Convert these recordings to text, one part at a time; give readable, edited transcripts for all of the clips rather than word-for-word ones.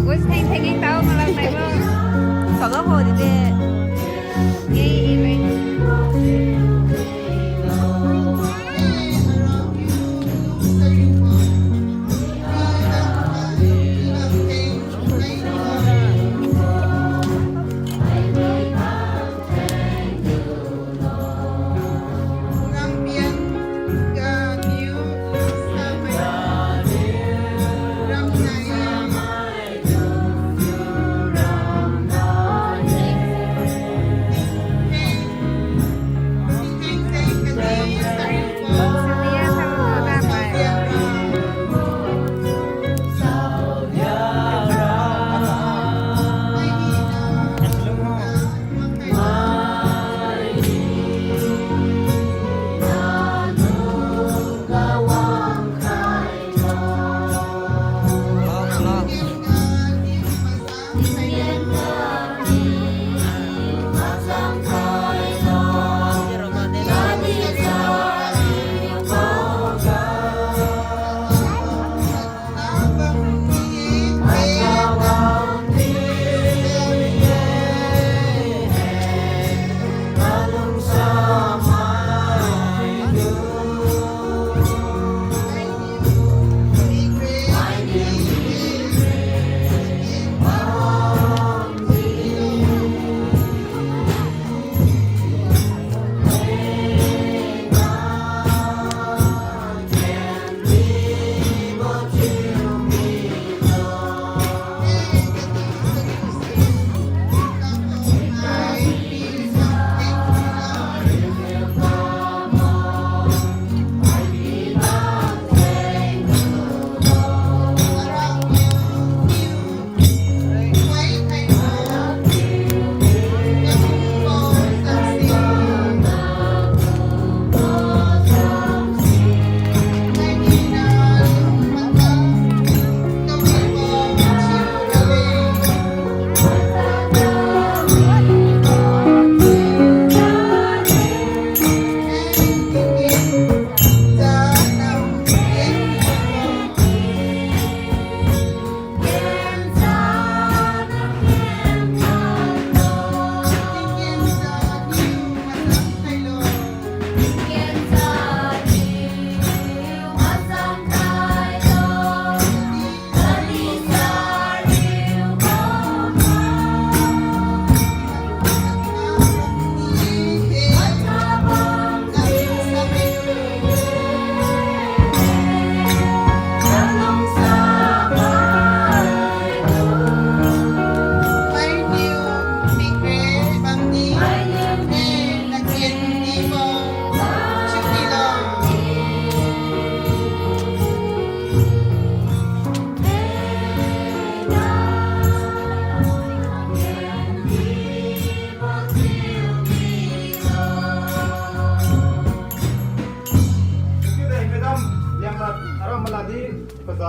Ủa Thanh Thanh đi đâu mà lần này luôn. Có gấp hồi thì đi. Nghe vậy.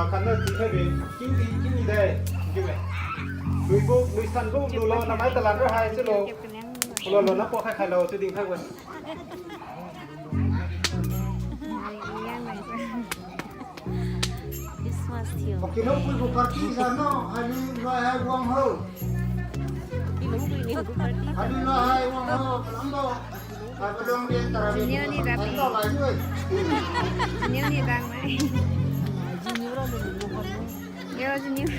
Karena kita be kini deh, gimana? Luisan bu dulu namanya telan rahai selo. Kalau lo nak pakai kalau seding kai wan. Oke, lo pun buparti sana, hari lo hai wang ho. Hari lo hai wang ho, lambo. Apa dong dia antara Junior ni tapi. Junior ni bang mai. Yo Junior.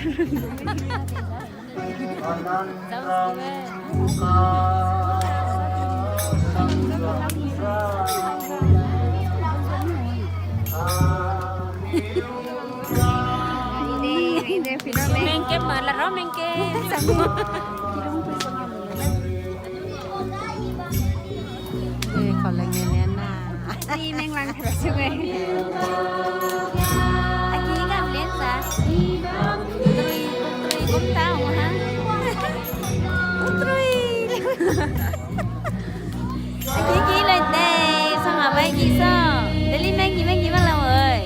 Ini film Mengke malah ro mengke sama. Còn là người nén à. Đi men lăng thật sự vậy. Anh chị gặp lên sao? Tui cũng tao mà hả? Tui. Anh chị lên đây, sao mà bay gì sao? Để lên men gì bắt đầu rồi.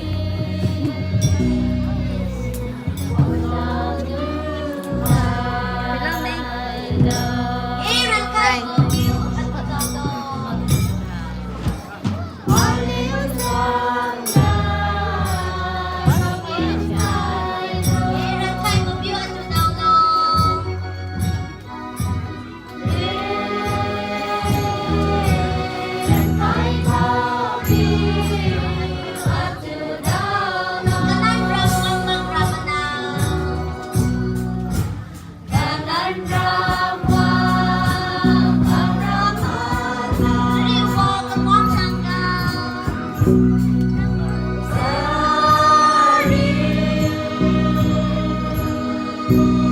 Hãy subscribe cho kênh Ghiền Mì Gõ để không bỏ lỡ